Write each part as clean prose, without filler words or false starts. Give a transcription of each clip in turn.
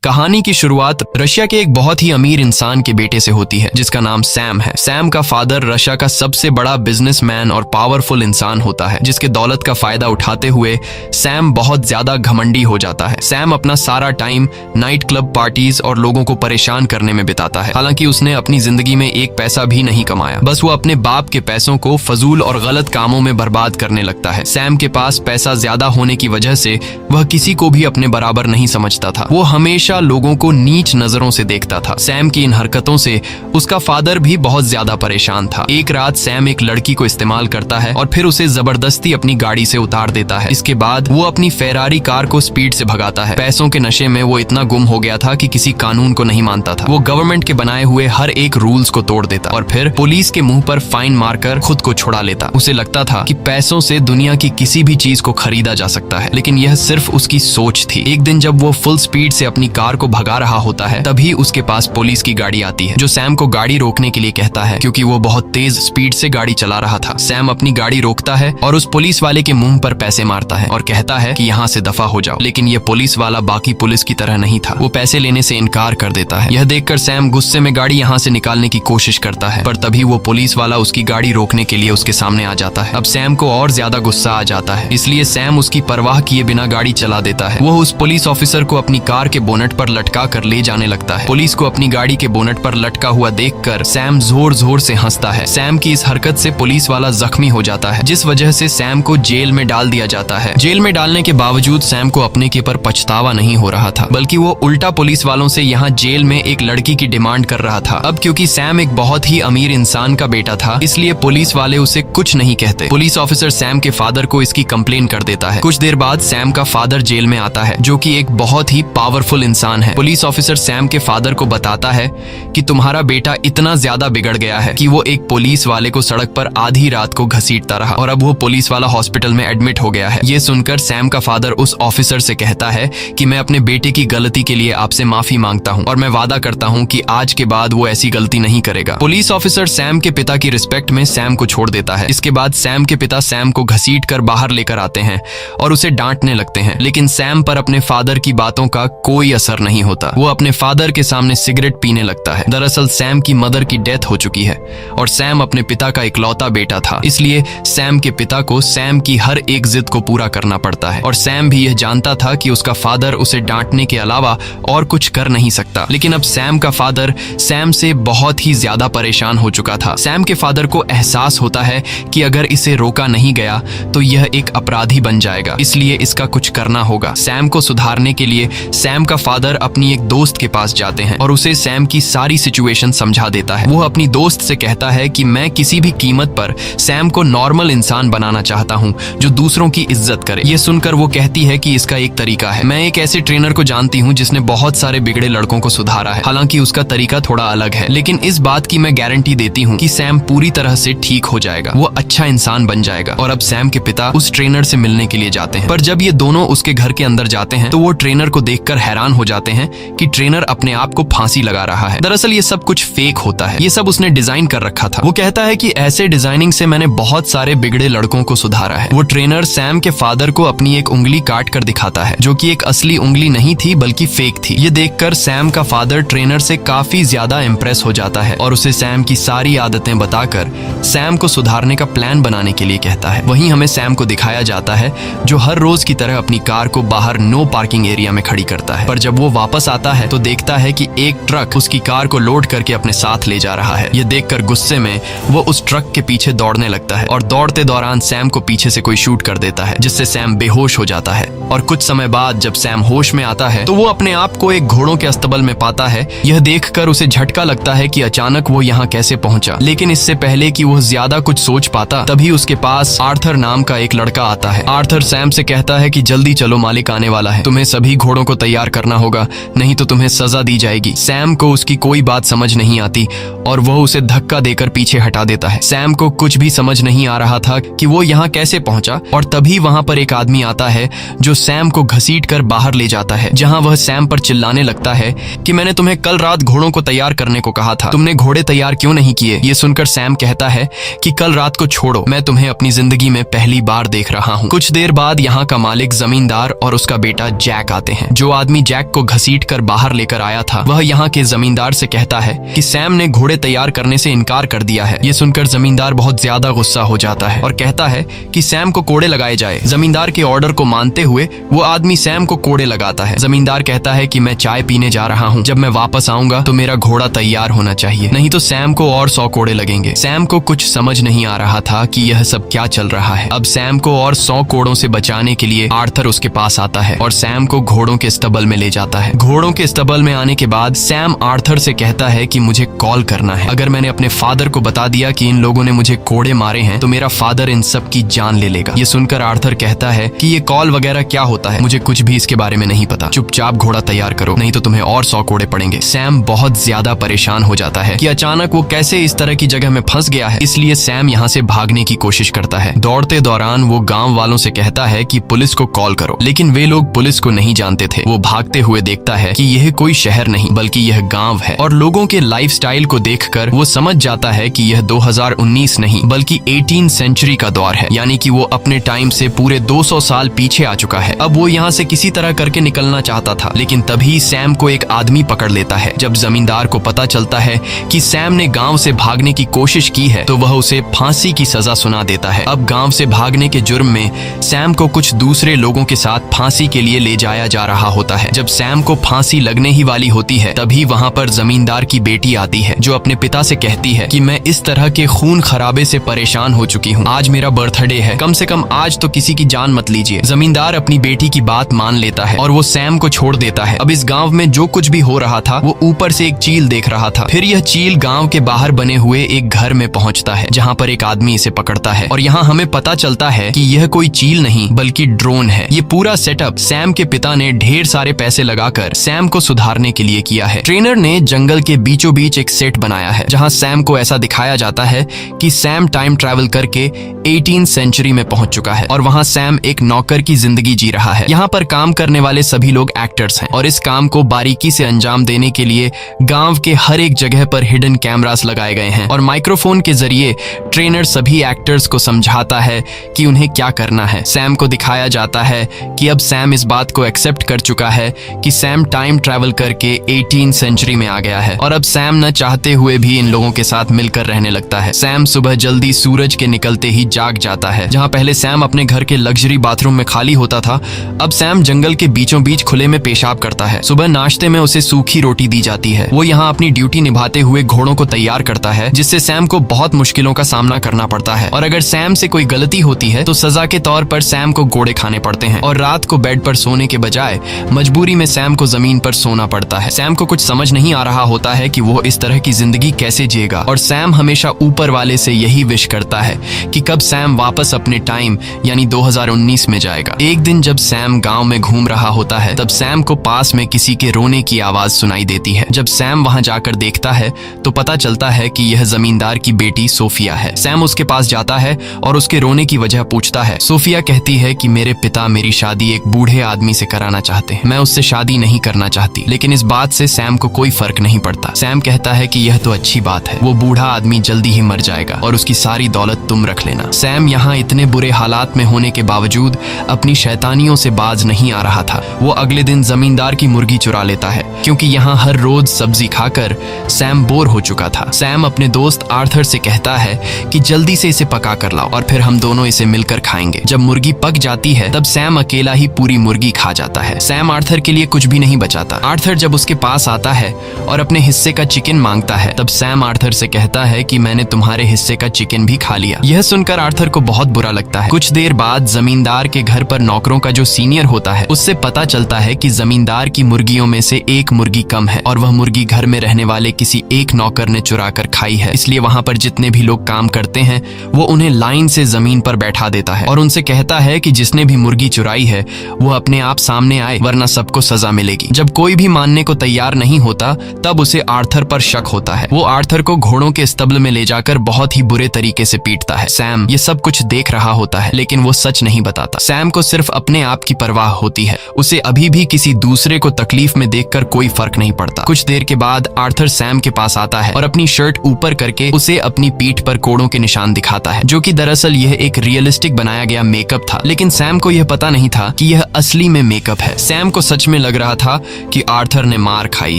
कहानी की शुरुआत रशिया के एक बहुत ही अमीर इंसान के बेटे से होती है जिसका नाम सैम है। सैम का फादर रशिया का सबसे बड़ा बिजनेसमैन और पावरफुल इंसान होता है, जिसके दौलत का फायदा उठाते हुए सैम बहुत ज्यादा घमंडी हो जाता है। सैम अपना सारा टाइम नाइट क्लब पार्टीज और लोगों को परेशान करने में बिताता है। हालांकि उसने अपनी जिंदगी में एक पैसा भी नहीं कमाया, बस वो अपने बाप के पैसों को फजूल और गलत कामों में बर्बाद करने लगता है। सैम के पास पैसा ज्यादा होने की वजह से वह किसी को भी अपने बराबर नहीं समझता था। वो हमेशा लोगों को नीच नजरों से देखता था। सैम की इन हरकतों से उसका फादर भी बहुत ज्यादा परेशान था। एक रात सैम एक लड़की को इस्तेमाल करता है और फिर उसे जबरदस्ती अपनी गाड़ी से उतार देता है। इसके बाद वो अपनी फेरारी कार को स्पीड से भगाता है। पैसों के नशे में वो इतना गुम हो गया था कि किसी कानून को नहीं मानता था। वो गवर्नमेंट के बनाए हुए हर एक रूल्स को तोड़ देता और फिर पुलिस के मुंह पर फाइन मारकर खुद को छुड़ा लेता। उसे लगता था कि पैसों से दुनिया की किसी भी चीज को खरीदा जा सकता है, लेकिन यह सिर्फ उसकी सोच थी। एक दिन जब वो फुल स्पीड से अपनी कार को भगा रहा होता है, तभी उसके पास पुलिस की गाड़ी आती है, जो सैम को गाड़ी रोकने के लिए कहता है क्योंकि वो बहुत तेज स्पीड से गाड़ी चला रहा था। सैम अपनी गाड़ी रोकता है और उस पुलिस वाले के मुंह पर पैसे मारता है और कहता है कि यहाँ से दफा हो जाओ। लेकिन ये पुलिस वाला बाकी पुलिस की तरह नहीं था। वो पैसे लेने से इनकार कर देता है। यह देखकर सैम गुस्से में गाड़ी यहाँ से निकालने की कोशिश करता है, पर तभी वो पुलिस वाला उसकी गाड़ी रोकने के लिए उसके सामने आ जाता है। अब सैम को और ज्यादा गुस्सा आ जाता है, इसलिए सैम उसकी परवाह किए बिना गाड़ी चला देता है। वो उस पुलिस ऑफिसर को अपनी कार के बोनट पर लटका कर ले जाने लगता है। पुलिस को अपनी गाड़ी के बोनट पर लटका हुआ देखकर सैम जोर जोर से हंसता है। सैम की इस हरकत से पुलिस वाला जख्मी हो जाता है, जिस वजह से सैम को जेल में डाल दिया जाता है। जेल में डालने के बावजूद सैम को अपने के पर पछतावा नहीं हो रहा था, बल्कि वो उल्टा पुलिस वालों से यहाँ जेल में एक लड़की की डिमांड कर रहा था। अब क्योंकि सैम एक बहुत ही अमीर इंसान का बेटा था, इसलिए पुलिस वाले उसे कुछ नहीं कहते। पुलिस ऑफिसर सैम के फादर को इसकी कंप्लेन कर देता है। कुछ देर बाद सैम का फादर जेल में आता है, जो कि एक बहुत ही पावरफुल इंसान है। पुलिस ऑफिसर सैम के फादर को बताता है कि तुम्हारा बेटा इतना ज्यादा बिगड़ गया है कि वो एक पुलिस वाले को सड़क पर आधी रात को घसीटता रहा और अब वो पुलिस वाला हॉस्पिटल में एडमिट हो गया है। ये सुनकर सैम का फादर उस ऑफिसर से कहता है कि मैं अपने बेटे की गलती के लिए आपसे माफी मांगता हूँ और मैं वादा करता हूँ कि आज के बाद वो ऐसी गलती नहीं करेगा। पुलिस ऑफिसर सैम के पिता की रिस्पेक्ट में सैम को छोड़ देता है। इसके बाद सैम के पिता सैम को घसीट कर बाहर लेकर आते हैं और उसे डांटने लगते हैं, लेकिन सैम पर अपने फादर की बातों का कोई असर नहीं होता। वो अपने फादर के सामने सिगरेट पीने लगता है। दरअसल सैम की मदर की डेथ हो चुकी है और सैम अपने पिता का इकलौता बेटा था, इसलिए सैम के पिता को सैम की हर एक जिद को पूरा करना पड़ता है। और सैम भी यह जानता था कि उसका फादर उसे डांटने के अलावा और कुछ कर नहीं सकता। लेकिन अब सैम का फादर सैम से बहुत ही ज्यादा परेशान हो चुका था। सैम के फादर को एहसास होता है कि अगर इसे रोका नहीं गया तो यह एक अपराधी बन जाएगा, इसलिए इसका कुछ करना होगा। सैम को सुधारने के लिए सैम का फादर अपनी एक दोस्त के पास जाते हैं और उसे सैम की सारी सिचुएशन समझा देता है। वो अपनी दोस्त से कहता है कि मैं किसी भी कीमत पर सैम को नॉर्मल इंसान बनाना चाहता हूँ जो दूसरों की इज्जत करे। ये सुनकर वो कहती है कि इसका एक तरीका है। मैं एक ऐसे ट्रेनर को जानती हूँ जिसने बहुत सारे बिगड़े लड़कों को सुधारा है। हालांकि उसका तरीका थोड़ा अलग है, लेकिन इस बात की मैं गारंटी देती हूँ कि सैम पूरी तरह से ठीक हो जाएगा, वो अच्छा इंसान बन जाएगा। और अब सैम के पिता उस ट्रेनर से मिलने के लिए जाते हैं, पर जब ये दोनों उसके घर के अंदर जाते हैं तो वो ट्रेनर को देखकर हैरान हो जाते हैं कि ट्रेनर अपने आप को फांसी लगा रहा है। दरअसल ये सब कुछ फेक होता है, ये सब उसने डिजाइन कर रखा था। वो कहता है कि ऐसे डिजाइनिंग से मैंने बहुत सारे बिगड़े लड़कों को सुधारा है। वो ट्रेनर सैम के फादर को अपनी एक उंगली काट कर दिखाता है, जो कि एक असली उंगली नहीं थी बल्कि फेक थी। ये देखकर सैम का फादर ट्रेनर से काफी ज्यादा इम्प्रेस हो जाता है और उसे सैम की सारी आदतें बताकर सैम को सुधारने का प्लान बनाने के लिए कहता है। वहीं हमें सैम को दिखाया जाता है जो हर रोज की तरह अपनी कार को बाहर नो पार्किंग एरिया में खड़ी करता है, पर जब वो वापस आता है तो देखता है कि एक ट्रक उसकी कार को लोड करके अपने साथ ले जा रहा है। ये देखकर गुस्से में वो उस ट्रक के पीछे दौड़ने लगता है और दौड़ते दौरान सैम को पीछे से कोई शूट कर देता है, जिससे सैम बेहोश हो जाता है। और कुछ समय बाद जब सैम होश में आता है तो वो अपने आप को एक घोड़ों के अस्तबल में पाता है। यह देखकर उसे झटका लगता है कि अचानक वो यहाँ कैसे पहुंचा, लेकिन इससे पहले कि वो ज्यादा कुछ सोच पाता तभी उसके पास आर्थर नाम का एक लड़का आता है। आर्थर सैम से कहता है कि जल्दी चलो, मालिक आने वाला है, तुम्हें सभी घोड़ों को तैयार करना होगा, नहीं तो तुम्हें सजा दी जाएगी। सैम को उसकी कोई बात समझ नहीं आती और वह उसे धक्का देकर पीछे हटा देता है। सैम को कुछ भी समझ नहीं आ रहा था कि वो यहाँ कैसे पहुंचा, और तभी वहां पर एक आदमी आता है जो सैम को घसीट कर बाहर ले जाता है, जहां वह सैम पर चिल्लाने लगता है कि मैंने तुम्हें कल रात घोड़ों को तैयार करने को कहा था, तुमने घोड़े तैयार क्यों नहीं किए। ये सुनकर सैम कहता है कि कल रात को छोड़ो, मैं तुम्हें अपनी जिंदगी में पहली बार देख रहा हूँ। कुछ देर बाद यहाँ का मालिक, जमींदार और उसका बेटा जैक आते हैं। जो आदमी जैक को घसीटकर बाहर लेकर आया था, वह यहाँ के जमींदार से कहता है कि सैम ने घोड़े तैयार करने से इनकार कर दिया है। ये सुनकर जमींदार बहुत ज्यादा गुस्सा हो जाता है और कहता है कि सैम को कोड़े लगाए जाए। जमींदार के ऑर्डर को मानते हुए वो आदमी सैम को कोड़े लगाता है। जमींदार कहता है कि मैं चाय पीने जा रहा हूँ, जब मैं वापस आऊंगा तो मेरा घोड़ा तैयार होना चाहिए, नहीं तो सैम को और 100 कोड़े लगेंगे। सैम को कुछ समझ नहीं आ रहा था कि यह सब क्या चल रहा है। अब सैम को और 100 कोड़ों से बचाने के लिए आर्थर उसके पास आता है और सैम को घोड़ों के स्टबल में ले जाता है। घोड़ों के स्टबल में आने के बाद सैम आर्थर से कहता है कि मुझे कॉल करना है। अगर मैंने अपने फादर को बता दिया कि इन लोगों ने मुझे कोड़े मारे हैं तो मेरा फादर इन सब की जान ले लेगा। ये सुनकर आर्थर कहता है कि ये कॉल वगैरह क्या होता है, मुझे कुछ भी इसके बारे में नहीं पता। चुपचाप घोड़ा तैयार करो, नहीं तो तुम्हें और 100 कोड़े पड़ेंगे। सैम बहुत ज्यादा परेशान हो जाता है कि अचानक वो कैसे इस तरह की जगह में फंस गया है, इसलिए सैम यहाँ से भागने की कोशिश करता है। दौड़ते दौरान वो गांव वालों से कहता है कि पुलिस को कॉल करो, लेकिन वे लोग पुलिस को नहीं जानते थे। वो भागते हुए देखता है कि यह कोई शहर नहीं बल्कि यह गांव है और लोगों के लाइफस्टाइल को देखकर वो समझ जाता है कि यह 2019 नहीं बल्कि 18 सेंचुरी का दौर है, यानी कि वो अपने टाइम से पूरे 200 साल पीछे आ चुका है। अब वो यहाँ से किसी तरह करके निकलना चाहता था, लेकिन तभी सैम को एक आदमी पकड़ लेता है। जब जमींदार को पता चलता है कि सैम ने गांव से भागने की कोशिश की है तो वह उसे फांसी की सजा सुना देता है। अब गांव से भागने के जुर्म में सैम को कुछ दूसरे लोगों के साथ फांसी के लिए ले जाया जा रहा होता है। जब सैम को फांसी लगने ही वाली होती है तभी वहाँ पर जमींदार की बेटी आती है जो अपने पिता से कहती है कि मैं इस तरह के खून खराबे से परेशान हो चुकी हूँ, आज मेरा बर्थडे है, कम से कम आज तो किसी की जान मत लीजिए। जमींदार अपनी बेटी की बात मान लेता है और वो सैम को छोड़ देता है। अब इस गांव में जो कुछ भी हो रहा था वो ऊपर से एक चील देख रहा था। फिर यह चील गांव के बाहर बने हुए एक घर में पहुंचता है जहां पर एक आदमी इसे पकड़ता है और यहाँ हमें पता चलता है कि यह कोई चील नहीं बल्कि ड्रोन है। ये पूरा सेटअप सैम के पिता ने ढेर सारे पैसे लगाकर सैम को सुधारने के लिए किया है। ट्रेनर ने जंगल के बीचों बीच एक सेट बनाया है जहाँ सैम को ऐसा दिखाया जाता है कि सैम टाइम ट्रैवल करके 18 सेंचुरी में पहुंच चुका है और वहाँ सैम एक नौकर की जिंदगी जी रहा है। यहाँ पर काम करने वाले सभी लोग एक्टर्स हैं और इस काम को बारीकी से अंजाम देने के लिए गांव के हर एक जगह पर हिडन कैमरास लगाए गए हैं और माइक्रोफोन के जरिए ट्रेनर सभी एक्टर्स को समझाता है कि उन्हें क्या करना है। सैम को दिखाया जाता है कि अब सैम इस बात को एक्सेप्ट कर चुका है कि सैम टाइम ट्रैवल करके 18 सेंचुरी में आ गया है और अब सैम न चाहते हुए भी इन लोगों के साथ मिलकर रहने लगता है। सैम सुबह जल्दी सूरज के निकलते ही जाग जाता है। जहाँ पहले सैम अपने घर के लग्जरी बाथरूम में खाली होता था, अब सैम जंगल के बीचों बीच खुले में पेशाब करता है। सुबह नाश्ते में उसे सूखी रोटी दी जाती है। वो यहाँ अपनी ड्यूटी निभाते हुए घोड़ों को तैयार करता है जिससे सैम को बहुत मुश्किलों का सामना करना पड़ता है और अगर सैम से कोई गलती होती है तो सजा के तौर पर सैम को घोड़े खाने पड़ते हैं और रात को बेड पर सोने के बजाय मजबूरी में सैम को जमीन पर सोना पड़ता है। सैम को कुछ समझ नहीं आ रहा होता है कि वो इस तरह की जिंदगी कैसे जिएगा और सैम हमेशा ऊपर वाले से यही विश करता है कि कब सैम वापस अपने टाइम यानी 2019 में जाएगा। एक दिन जब सैम गांव में घूम रहा होता है तब सैम को पास में किसी के रोने की आवाज सुनाई देती है। जब सैम वहां जाकर देखता है तो पता चलता है कि यह जमींदार की बेटी सोफिया है। सैम उसके पास जाता है और उसके रोने की वजह पूछता है। सोफिया कहती है कि मेरे पिता मेरी शादी एक बूढ़े आदमी से कराना चाहते हैं, मैं उससे शादी नहीं करना चाहती। लेकिन इस बात से सैम को कोई फर्क नहीं पड़ता। सैम कहता है कि यह तो अच्छी बात है, वो बूढ़ा आदमी जल्दी ही मर जाएगा और उसकी सारी दौलत तुम रख लेना। सैम यहाँ इतने बुरे हालात में होने के बावजूद अपनी शैतानियों से बाज नहीं आ रहा था। वो अगले दिन जमींदार की मुर्गी चुरा लेता है क्योंकि यहाँ हर रोज सब्जी खाकर सैम बोर हो चुका था। सैम अपने दोस्त आर्थर से कहता है कि जल्दी से इसे पका कर लाओ और फिर हम दोनों इसे मिलकर खाएंगे। जब मुर्गी पक जाती है तब सैम अकेला ही पूरी मुर्गी खा जाता है। सैम आर्थर के लिए कुछ भी नहीं बचाता। आर्थर जब उसके पास आता है और अपने हिस्से का चिकन मांगता है तब सैम आर्थर से कहता है कि मैंने तुम्हारे हिस्से का चिकन भी खा लिया। यह सुनकर आर्थर को बहुत बुरा लगता है। कुछ देर बाद जमींदार के घर पर नौकरों का जो सीनियर होता है उससे पता चलता है कि जमींदार की मुर्गियों में से एक मुर्गी कम है और वह मुर्गी घर में रहने वाले किसी एक नौकर ने चुरा कर खाई है। इसलिए वहाँ पर जितने भी लोग काम करते हैं वो उन्हें लाइन से जमीन पर बैठा देता है और उनसे कहता है कि जिसने भी मुर्गी चुराई है वो अपने आप सामने आए वरना सबको सजा मिलेगी। जब कोई भी मानने को तैयार नहीं होता तब उसे आर्थर पर शक होता है। वो आर्थर को घोड़ों के स्तब्ल में ले जाकर बहुत ही बुरे तरीके से पीटता है। सैम ये सब कुछ देख रहा होता है लेकिन वो सच नहीं बताता। सैम को सिर्फ अपने आप की परवाह होती है। उसे अभी भी किसी दूसरे को तकलीफ में देखकर कोई फर्क नहीं पड़ता। कुछ देर के बाद आर्थर सैम के पास आता है और अपनी शर्ट ऊपर करके उसे अपनी पीठ पर कोड़ों के निशान दिखाता है जो कि दरअसल यह एक रियलिस्टिक बनाया गया मेकअप था। लेकिन सैम को यह पता नहीं था कि यह असली में मेकअप है। सैम को सच में लग रहा था कि आर्थर ने मार खाई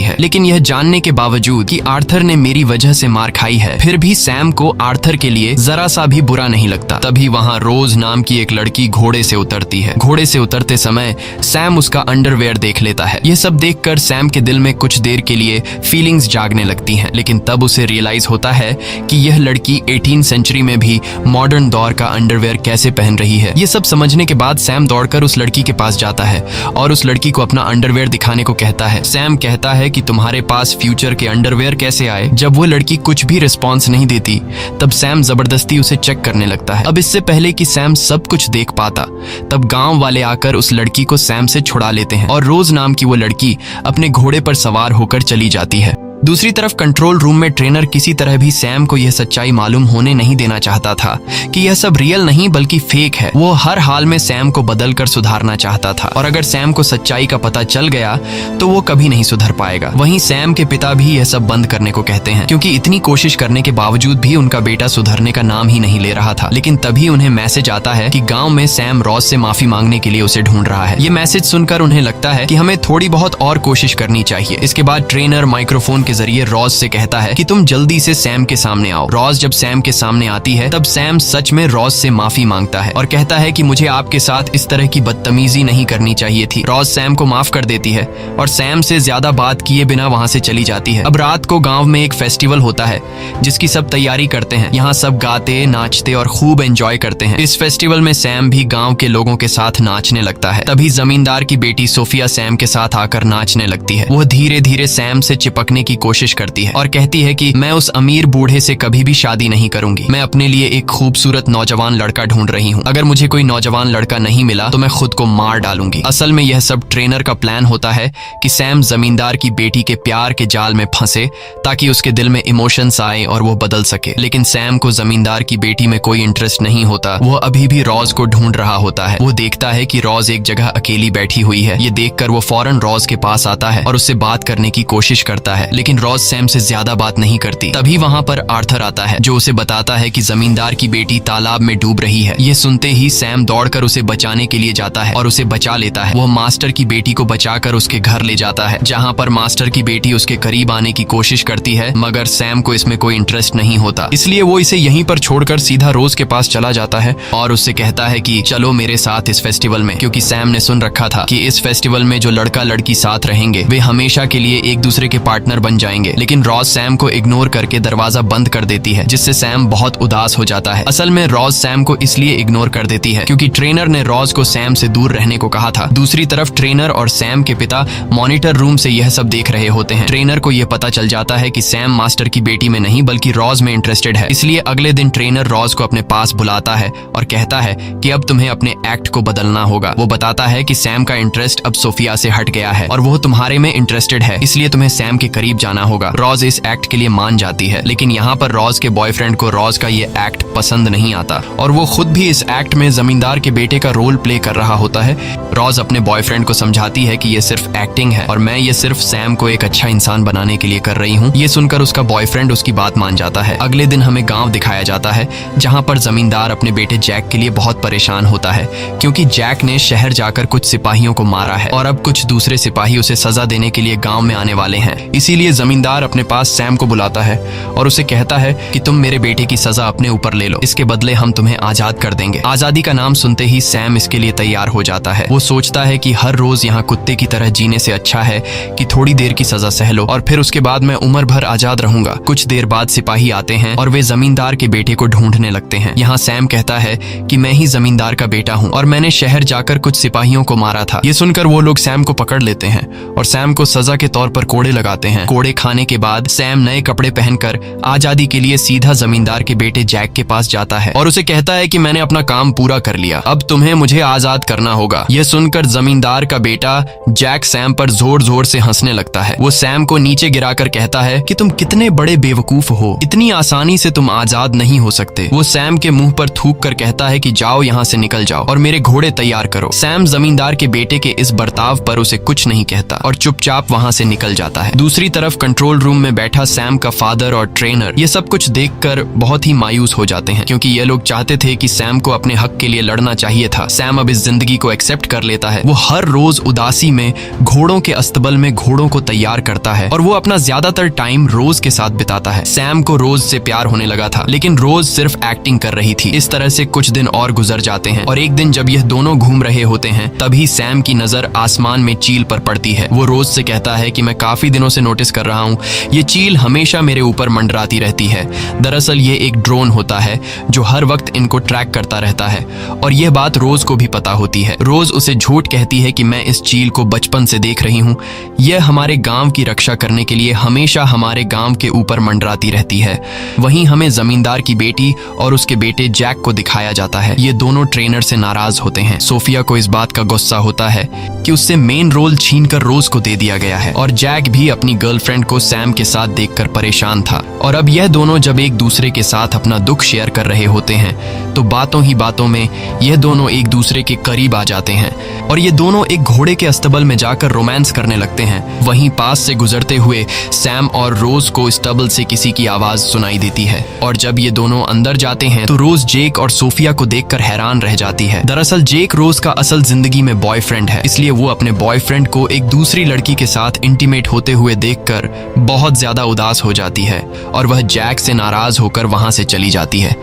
है, लेकिन यह जानने के बावजूद कि आर्थर ने मेरी वजह से मार खाई है, फिर भी सैम को आर्थर के लिए जरा सा भी बुरा नहीं लगता। तभी वहाँ रोज नाम की एक लड़की घोड़े से उतरती है। घोड़े से उतरते समय सैम उसका अंडरवेयर देख लेता है। यह सब देखकर सैम के दिल में कुछ देर के लिए फीलिंग्स जागने लगती हैं, लेकिन तब उसे रियलाइज होता है कि यह लड़की 18 सेंचुरी में भी मॉडर्न दौर का अंडरवेयर कैसे पहन रही है। ये सब समझने के बाद सैम दौड़कर उस लड़की के पास जाता है और उस लड़की को अपना अंडरवेयर दिखाने को कहता है। सैम कहता है कि तुम्हारे पास फ्यूचर के अंडरवेयर कैसे आए। जब वो लड़की कुछ भी रिस्पॉन्स नहीं देती, तब सैम जबरदस्ती उसे चेक करने लगता है। अब इससे पहले कि सैम सब कुछ देख पाता, तब गांव वाले आकर उस लड़की को सैम से छुड़ा लेते हैं और रोज नाम की वो लड़की अपने घोड़े पर सवार होकर चली जाती है। दूसरी तरफ कंट्रोल रूम में ट्रेनर किसी तरह भी सैम को यह सच्चाई मालूम होने नहीं देना चाहता था कि यह सब रियल नहीं बल्कि फेक है। वो हर हाल में सैम को बदलकर सुधारना चाहता था और अगर सैम को सच्चाई का पता चल गया तो वो कभी नहीं सुधर पाएगा। वहीं सैम के पिता भी यह सब बंद करने को कहते हैं, क्योंकि इतनी कोशिश करने के बावजूद भी उनका बेटा सुधरने का नाम ही नहीं ले रहा था। लेकिन तभी उन्हें मैसेज आता है कि गाँव में सैम रॉज से माफी मांगने के लिए उसे ढूंढ रहा है। ये मैसेज सुनकर उन्हें लगता है कि हमें थोड़ी बहुत और कोशिश करनी चाहिए। इसके बाद ट्रेनर माइक्रोफोन के जरिए रॉज से कहता है कि तुम जल्दी से सैम के सामने आओ। रॉज जब सैम के सामने आती है, तब सैम सच में रॉज से माफी मांगता है और कहता है कि मुझे आपके साथ इस तरह की बदतमीजी नहीं करनी चाहिए थी। रॉज सैम को माफ कर देती है और सैम से ज्यादा बात किए बिना वहां से चली जाती है। अब रात को गांव में एक फेस्टिवल होता है जिसकी सब तैयारी करते हैं। यहाँ सब गाते, नाचते और खूब एंजॉय करते हैं। इस फेस्टिवल में सैम भी गाँव के लोगों के साथ नाचने लगता है। तभी जमींदार की बेटी सोफिया सैम के साथ आकर नाचने लगती है। वह धीरे धीरे सैम से चिपकने की कोशिश करती है और कहती है कि मैं उस अमीर बूढ़े से कभी भी शादी नहीं करूंगी। मैं अपने लिए एक खूबसूरत नौजवान लड़का ढूंढ रही हूँ। अगर मुझे कोई नौजवान लड़का नहीं मिला तो मैं खुद को मार डालूंगी। असल में यह सब ट्रेनर का प्लान होता है कि सैम जमींदार की बेटी के प्यार के जाल में फंसे ताकि उसके दिल में इमोशंस आए और वो बदल सके। लेकिन सैम को जमींदार की बेटी में कोई इंटरेस्ट नहीं होता। वो अभी भी रॉज को ढूंढ रहा होता है। वो देखता है कि रॉज एक जगह अकेली बैठी हुई है। ये देखकर वो फौरन रॉज के पास आता है और उससे बात करने की कोशिश करता है, लेकिन रॉज सैम से ज्यादा बात नहीं करती। तभी वहाँ पर आर्थर आता है जो उसे बताता है कि जमींदार की बेटी तालाब में डूब रही है। ये सुनते ही सैम दौड़कर उसे बचाने के लिए जाता है और उसे बचा लेता है। वो मास्टर की बेटी को बचाकर उसके घर ले जाता है, जहाँ पर मास्टर की बेटी उसके करीब आने की कोशिश करती है, मगर सैम को इसमें कोई इंटरेस्ट नहीं होता। इसलिए वो इसे यहीं पर छोड़कर सीधा रोज के पास चला जाता है और उससे कहता है कि चलो मेरे साथ इस फेस्टिवल में, क्योंकि सैम ने सुन रखा था कि इस फेस्टिवल में जो लड़का लड़की साथ रहेंगे वे हमेशा के लिए एक दूसरे के पार्टनर बन जाएंगे। लेकिन रॉज सैम को इग्नोर करके दरवाजा बंद कर देती है, जिससे सैम बहुत उदास हो जाता है। असल में रॉज सैम को इसलिए इग्नोर कर देती है क्योंकि ट्रेनर ने रॉज को सैम से दूर रहने को कहा था। दूसरी तरफ ट्रेनर और सैम के पिता मॉनिटर रूम से यह सब देख रहे होते हैं। ट्रेनर को यह पता चल जाता है कि सैम मास्टर की बेटी में नहीं बल्कि रॉज में इंटरेस्टेड है। इसलिए अगले दिन ट्रेनर रॉज को अपने पास बुलाता है और कहता है कि अब तुम्हें अपने एक्ट को बदलना होगा। वो बताता है कि सैम का इंटरेस्ट अब सोफिया से हट गया है और वो तुम्हारे में इंटरेस्टेड है, इसलिए तुम्हें सैम के करीब जाना होगा। रॉज इस एक्ट के लिए मान जाती है, लेकिन यहाँ पर रॉज के बॉयफ्रेंड को रॉज का ये एक्ट पसंद नहीं आता और वो खुद भी इस एक्ट में जमींदार के बेटे का रोल प्ले कर रहा होता है। रॉज अपने बॉयफ्रेंड को समझाती है कि ये सिर्फ एक्टिंग है और मैं ये सिर्फ सैम को एक अच्छा इंसान बनाने के लिए कर रही हूँ। ये सुनकर उसका बॉयफ्रेंड उसकी बात मान जाता है। अगले दिन हमें गाँव दिखाया जाता है जहाँ पर जमींदार अपने बेटे जैक के लिए बहुत परेशान होता है क्योंकि जैक ने शहर जाकर कुछ सिपाहियों को मारा है और अब कुछ दूसरे सिपाही उसे सजा देने के लिए गाँव में आने वाले हैं। इसीलिए जमींदार अपने पास सैम को बुलाता है और उसे कहता है कि तुम मेरे बेटे की सजा अपने ऊपर ले लो, इसके बदले हम तुम्हें आजाद कर देंगे। आजादी का नाम सुनते ही सैम इसके लिए तैयार हो जाता है। वो सोचता है कि हर रोज यहाँ कुत्ते की तरह जीने से अच्छा है कि थोड़ी देर की सजा सह लो और फिर उसके बाद मैं उम्र भर आजाद रहूंगा। कुछ देर बाद सिपाही आते हैं और वे जमींदार के बेटे को ढूंढने लगते हैं। यहाँ सैम कहता है कि मैं ही जमींदार का बेटा हूँ और मैंने शहर जाकर कुछ सिपाहियों को मारा था। ये सुनकर वो लोग सैम को पकड़ लेते हैं और सैम को सजा के तौर पर कोड़े लगाते हैं। कोड़े खाने के बाद सैम नए कपड़े पहनकर आजादी के लिए सीधा जमींदार के बेटे जैक के पास जाता है और उसे कहता है कि मैंने अपना काम पूरा कर लिया, अब तुम्हें मुझे आजाद करना होगा। यह सुनकर जमींदार का बेटा जैक सैम पर जोर जोर से हंसने लगता है। वो सैम को नीचे गिराकर कहता है कि तुम कितने बड़े बेवकूफ हो, इतनी आसानी से तुम आजाद नहीं हो सकते। वो सैम के मुंह पर थूक कर कहता है कि जाओ यहाँ से निकल जाओ और मेरे घोड़े तैयार करो। सैम जमींदार के बेटे के इस बर्ताव पर उसे कुछ नहीं कहता और चुपचाप वहाँ से निकल जाता है। दूसरी तरफ तरफ कंट्रोल रूम में बैठा सैम का फादर और ट्रेनर ये सब कुछ देखकर बहुत ही मायूस हो जाते हैं, क्योंकि ये लोग चाहते थे कि सैम को अपने हक के लिए लड़ना चाहिए था। सैम अब इस जिंदगी को एक्सेप्ट कर लेता है। वो हर रोज उदासी में घोड़ों के अस्तबल में घोड़ों को तैयार करता है और वो अपना ज्यादातर टाइम रोज के साथ बिताता है। सैम को रोज से प्यार होने लगा था, लेकिन रोज सिर्फ एक्टिंग कर रही थी। इस तरह से कुछ दिन और गुजर जाते हैं और एक दिन जब यह दोनों घूम रहे होते हैं तभी सैम की नजर आसमान में चील पर पड़ती है। वो रोज से कहता है कि मैं काफी दिनों से नोटिस कर रहा हूँ, ये चील हमेशा मेरे ऊपर मंडराती रहती है। दरअसल ये एक ड्रोन होता है जो हर वक्त इनको ट्रैक करता रहता है और यह बात रोज को भी पता होती है। रोज उसे झूठ कहती है कि मैं इस चील को बचपन से देख रही हूँ, यह हमारे गांव की रक्षा करने के लिए हमेशा हमारे गांव के ऊपर मंडराती रहती है। वहीं हमें जमींदार की बेटी और उसके बेटे जैक को दिखाया जाता है। ये दोनों ट्रेनर से नाराज होते हैं। सोफिया को इस बात का गुस्सा होता है कि उससे मेन रोल छीनकर रोज को दे दिया गया है और जैक भी अपनी गर्लफ्रेंड को सैम के साथ देखकर परेशान था। और अब यह दोनों जब एक दूसरे के साथ अपना दुख शेयर कर रहे होते हैं तो बातों ही बातों में यह दोनों एक दूसरे के करीब आ जाते हैं और ये दोनों एक घोड़े के अस्तबल में जाकर रोमांस करने लगते हैं। वहीं पास से गुजरते हुए सैम और रोज को स्टबल से किसी की आवाज सुनाई देती है और जब ये दोनों अंदर जाते हैं तो रोज जेक और सोफिया को देखकर हैरान रह जाती है। दरअसल जेक रोज का असल जिंदगी में बॉयफ्रेंड है, इसलिए वो अपने बॉयफ्रेंड को एक दूसरी लड़की के साथ इंटीमेट होते हुए देखकर बहुत ज्यादा उदास हो जाती है और वह जैक से नाराज होकर वहां से चली जाती है।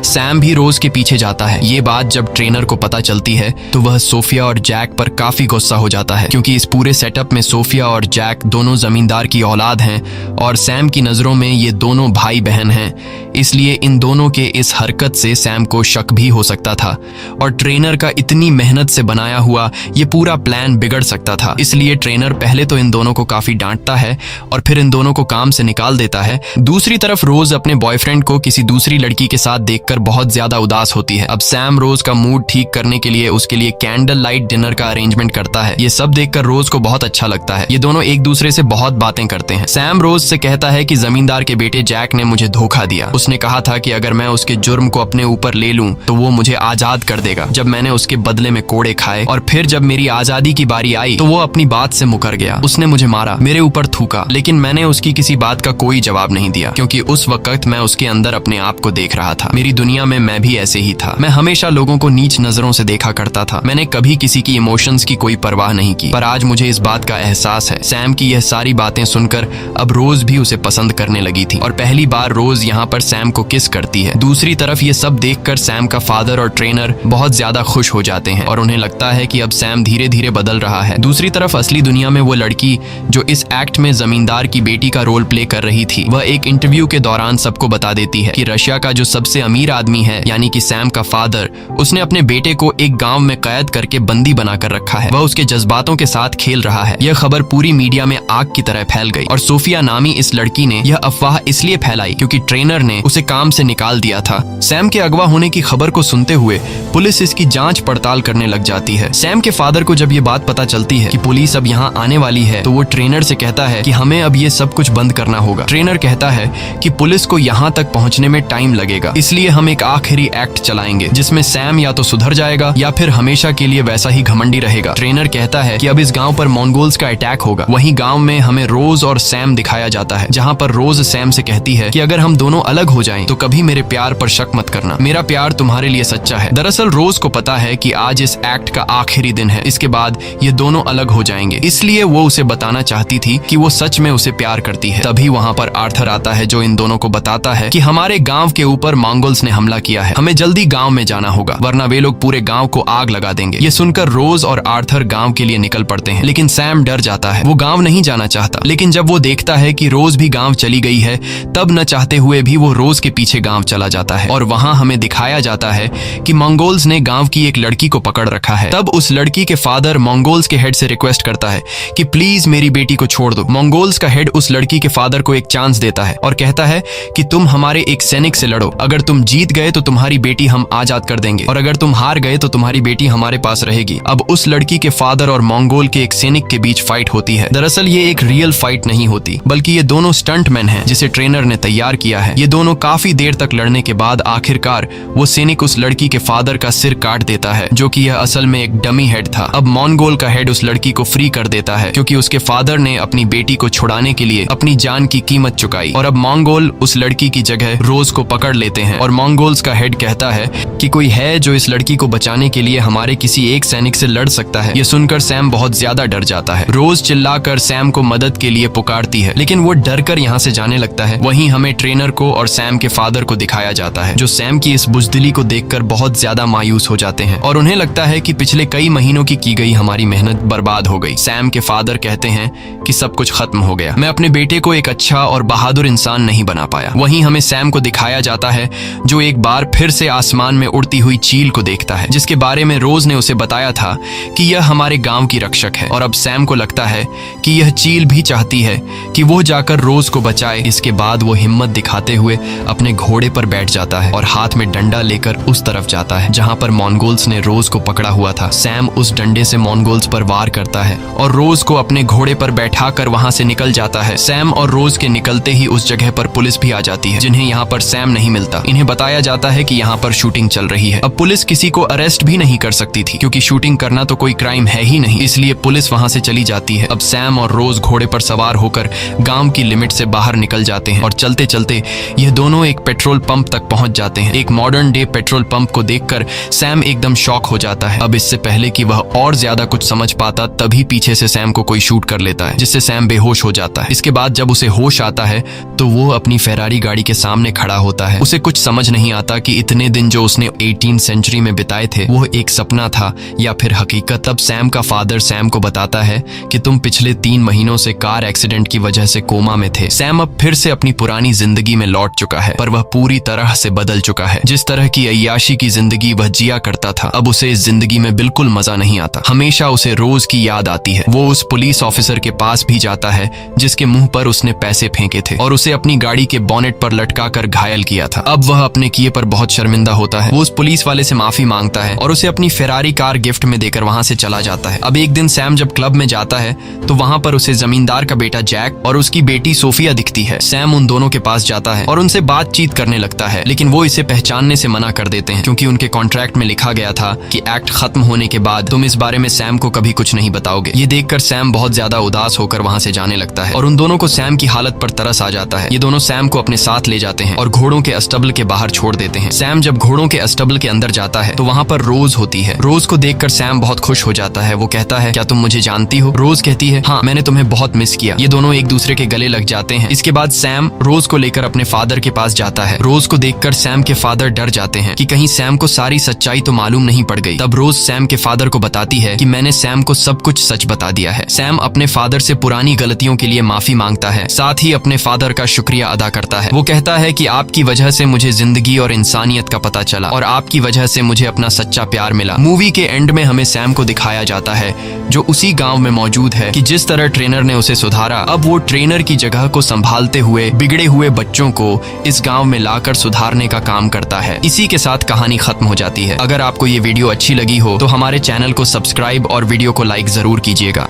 सैम भी रोज के पीछे जाता है। ये बात जब ट्रेनर को पता चलती है तो वह सोफिया और जैक पर काफी गुस्सा हो जाता है, क्योंकि इस पूरे सेटअप में सोफिया और जैक दोनों जमींदार की औलाद हैं और सैम की नजरों में ये दोनों भाई बहन हैं। इसलिए इन दोनों के इस हरकत से सैम को शक भी हो सकता था और ट्रेनर का इतनी मेहनत से बनाया हुआ ये पूरा प्लान बिगड़ सकता था। इसलिए ट्रेनर पहले तो इन दोनों को काफी डांटता है और फिर इन दोनों को काम से निकाल देता है। दूसरी तरफ रोज अपने बॉयफ्रेंड को किसी दूसरी लड़की के साथ देखकर बहुत ज्यादा उदास होती है। अब सैम रोज का मूड ठीक करने के लिए उसके लिए कैंडल लाइट डिनर का अरेंजमेंट करता है। ये सब देखकर रोज को बहुत अच्छा लगता है। ये दोनों एक दूसरे से बहुत बातें करते हैं। सैम रोज से कहता है कि जमींदार के बेटे जैक ने मुझे धोखा दिया। उसने कहा था कि अगर मैं उसके जुर्म को अपने ऊपर ले लूं तो वो मुझे आजाद कर देगा। जब मैंने उसके बदले में कोड़े खाए और फिर जब मेरी आजादी की बारी आई तो वो अपनी बात से मुकर गया। उसने मुझे मारा, मेरे ऊपर थूका, लेकिन मैंने उसकी किसी बात का कोई जवाब नहीं दिया, क्योंकि उस वक्त मैं उसके अंदर अपने आप को देख रहा था। मेरी दुनिया में मैं भी ऐसे ही था। मैं हमेशा लोगों को नीच नजरों से देखा करता था। मैंने कभी किसी की इमोशंस की कोई परवाह नहीं की। पर आज मुझे इस बात का एहसास है। सैम की यह सारी बातें सुनकर अब रोज भी उसे पसंद करने लगी थी और पहली बार रोज यहाँ पर सैम को किस करती है। दूसरी तरफ ये सब देखकर सैम का फादर और ट्रेनर बहुत ज्यादा खुश हो जाते हैं और उन्हें लगता है कि अब सैम धीरे धीरे बदल रहा है। दूसरी तरफ असली दुनिया में वो लड़की जो इस एक्ट में जमींदार की बेटी का रोल प्ले कर रही थी, वह एक इंटरव्यू के दौरान सबको बता देती है कि रशिया का जो सबसे अमीर आदमी है यानी कि सैम का फादर, उसने अपने बेटे को एक गांव में कैद करके बंदी बनाकर रखा है। वह उसके जज्बातों के साथ खेल रहा है। यह खबर पूरी मीडिया में आग की तरह फैल गई और सोफिया नामी इस लड़की ने यह अफवाह इसलिए फैलाई क्योंकि ट्रेनर ने उसे काम से निकाल दिया था। सैम के अगवा होने की खबर को सुनते हुए पुलिस इसकी जांच पड़ताल करने लग जाती है। सैम के फादर को जब ये बात पता चलती है कि पुलिस अब यहाँ आने वाली है तो वो ट्रेनर से कहता है कि हमें अब ये सब कुछ बंद करना होगा। ट्रेनर कहता है कि पुलिस को यहाँ तक पहुँचने में टाइम लगेगा, इसलिए हम एक आखिरी एक्ट चलाएंगे जिसमें सैम या तो सुधर जाएगा या फिर हमेशा के लिए वैसा ही घमंडी रहेगा। ट्रेनर कहता है कि अब इस गांव पर मंगोल्स का अटैक होगा। वहीं गांव में हमें रोज और सैम दिखाया जाता है, जहां पर रोज सैम से कहती है कि अगर हम दोनों अलग हो जाएं तो कभी मेरे प्यार पर शक मत करना, मेरा प्यार तुम्हारे लिए सच्चा है। दरअसल रोज को पता है कि आज इस एक्ट का आखिरी दिन है, इसके बाद ये दोनों अलग हो जाएंगे, इसलिए वो उसे बताना चाहती थी कि वो सच में उसे प्यार करती है। तभी वहां पर आर्थर आता है जो इन दोनों को बताता है कि हमारे गांव के ऊपर मंगोल्स ने हमला किया है, हमें जल्दी गांव में जाना होगा वरना वे लोग पूरे गांव को आग लगा देंगे। ये सुनकर रोज और आर्थर गांव के लिए निकल पड़ते हैं, लेकिन सैम डर जाता है। वो गांव नहीं जाना चाहता, लेकिन जब वो देखता है कि रोज भी गांव चली गई है तब न चाहते हुए भी वो रोज के पीछे गांव चला जाता है और वहां हमें दिखाया जाता है कि मंगोल्स ने गांव की एक लड़की को पकड़ रखा है। तब उस लड़की के फादर मंगोल्स के हेड से रिक्वेस्ट करता है कि प्लीज मेरी बेटी को छोड़ दो। मंगोल्स का हेड उस लड़की के फादर को एक चांस देता है और कहता है कि तुम हमारे एक सैनिक से लड़ो, अगर तुम जीत जीत गए तो तुम्हारी बेटी हम आजाद कर देंगे, और अगर तुम हार गए तो तुम्हारी बेटी हमारे पास रहेगी। अब उस लड़की के फादर और मंगोल के एक सैनिक के बीच फाइट होती है। दरअसल ये एक रियल फाइट नहीं होती, बल्कि ये दोनों स्टंटमैन हैं जिसे ट्रेनर ने तैयार किया है। ये दोनों काफी देर तक लड़ने के बाद आखिरकार वो सैनिक उस लड़की के फादर का सिर काट देता है, जो कि यह असल में एक डमी हेड था। अब मंगोल का हेड उस लड़की को फ्री कर देता है, क्योंकि उसके फादर ने अपनी बेटी को छुड़ाने के लिए अपनी जान की कीमत चुकाई। और अब मंगोल उस लड़की की जगह रोज को पकड़ लेते हैं, और मंगोल्स का हेड कहता है कि कोई है जो इस लड़की को बचाने के लिए हमारे किसी एक सैनिक से लड़ सकता है। ये सुनकर सैम बहुत ज्यादा डर जाता है। रोज चिल्लाकर सैम को मदद के लिए पुकारती है, लेकिन वो डर कर यहाँ से जाने लगता है। वहीं हमें ट्रेनर को और सैम के फादर को दिखाया जाता है, जो सैम की इस बुजदिली को देखकर बहुत ज्यादा मायूस हो जाते हैं, और उन्हें लगता है कि पिछले कई महीनों की गई हमारी मेहनत बर्बाद हो गई। सैम के फादर कहते हैं कि सब कुछ खत्म हो गया, मैं अपने बेटे को एक अच्छा और बहादुर इंसान नहीं बना पाया। वहीं हमें सैम को दिखाया जाता है, जो एक बार फिर से आसमान में उड़ती हुई चील को देखता है, जिसके बारे में रोज ने उसे बताया था कि यह हमारे गांव की रक्षक है। और अब सैम को लगता है कि यह चील भी चाहती है कि वो जाकर रोज को बचाए। इसके बाद वो हिम्मत दिखाते हुए अपने घोड़े पर बैठ जाता है और हाथ में डंडा लेकर उस तरफ जाता है जहां पर मंगोल्स ने रोज को पकड़ा हुआ था। सैम उस डंडे से मंगोल्स पर वार करता है और रोज को अपने घोड़े पर बैठाकर वहां से निकल जाता है। सैम और रोज के निकलते ही उस जगह पर पुलिस भी आ जाती है, जिन्हें यहाँ पर सैम नहीं मिलता। इन्हें बताया जाता है कि यहाँ पर शूटिंग चल रही है। अब पुलिस किसी को अरेस्ट भी नहीं कर सकती थी, क्योंकि शूटिंग करना तो कोई क्राइम है ही नहीं, इसलिए पुलिस वहां से चली जाती है। अब सैम और रोज घोड़े पर सवार होकर गांव की लिमिट से बाहर निकल जाते हैं, और चलते चलते ये दोनों एक पेट्रोल पंप तक पहुंच जाते हैं। एक मॉडर्न डे पेट्रोल पंप को देखकर सैम एकदम शॉक हो जाता है। अब इससे पहले कि वह और ज्यादा कुछ समझ पाता, तभी पीछे से सैम को कोई शूट कर लेता है, जिससे सैम बेहोश हो जाता है। इसके बाद जब उसे होश आता है तो वो अपनी फेरारी गाड़ी के सामने खड़ा होता है। उसे कुछ समझ नहीं आता कि इतने दिन जो उसने 18वीं सेंचुरी में बिताए थे वो एक सपना था या फिर हकीकत। तब सैम का फादर सैम को बताता है कि तुम पिछले 3 महीनों से कार एक्सीडेंट की वजह से कोमा में थे। सैम अब फिर से अपनी पुरानी जिंदगी में लौट चुका है, पर वह पूरी तरह से बदल चुका है। जिस तरह की अय्याशी की जिंदगी वह जिया करता था, अब उसे इस जिंदगी में बिल्कुल मजा नहीं आता। हमेशा उसे रोज की याद आती है। वो उस पुलिस ऑफिसर के पास भी जाता है जिसके मुंह पर उसने पैसे फेंके थे और उसे अपनी गाड़ी के बोनेट पर लटकाकर घायल किया था। अब वह अपने किए पर बहुत शर्मिंदा होता है। वो उस पुलिस वाले से माफी मांगता है और उसे अपनी फेरारी कार गिफ्ट में देकर वहां से चला जाता है। अब एक दिन सैम जब क्लब में जाता है तो वहां पर उसे जमींदार का बेटा जैक और उसकी बेटी सोफिया दिखती है। सैम उन दोनों के पास जाता है और उनसे बातचीत करने लगता है, लेकिन वो इसे पहचानने से मना कर देते हैं, क्योंकि उनके कॉन्ट्रैक्ट में लिखा गया था कि एक्ट खत्म होने के बाद तुम इस बारे में सैम को कभी कुछ नहीं बताओगे। ये देखकर सैम बहुत ज्यादा उदास होकर वहां से जाने लगता है और उन दोनों को सैम की हालत पर तरस आ जाता है। ये दोनों सैम को अपने साथ ले जाते हैं और घोड़ों के अस्टबल के बाहर छोड़ देते हैं। सैम जब घोड़ों के अस्टबल के अंदर जाता है तो वहां पर रोज होती है। रोज को देखकर सैम बहुत खुश हो जाता है। वो कहता है, क्या तुम मुझे जानती हो? रोज कहती है, हाँ, मैंने तुम्हें बहुत मिस किया। ये दोनों एक दूसरे के गले लग जाते हैं। इसके बाद सैम रोज को लेकर अपने फादर के पास जाता है। रोज को देखकर सैम के फादर डर जाते हैं कि कहीं सैम को सारी सच्चाई तो मालूम नहीं पड़ गई। तब रोज सैम के फादर को बताती है कि मैंने सैम को सब कुछ सच बता दिया है। सैम अपने फादर से पुरानी गलतियों के लिए माफी मांगता है, साथ ही अपने फादर का शुक्रिया अदा करता है। वो कहता है कि आपकी वजह से मुझे जिंदगी और इंसानियत का पता चला और आपकी वजह से मुझे अपना सच्चा प्यार मिला। मूवी के एंड में हमें सैम को दिखाया जाता है जो उसी गांव में मौजूद है कि जिस तरह ट्रेनर ने उसे सुधारा, अब वो ट्रेनर की जगह को संभालते हुए बिगड़े हुए बच्चों को इस गांव में लाकर सुधारने का काम करता है। इसी के साथ कहानी खत्म हो जाती है। अगर आपको ये वीडियो अच्छी लगी हो तो हमारे चैनल को सब्सक्राइब और वीडियो को लाइक जरूर कीजिएगा।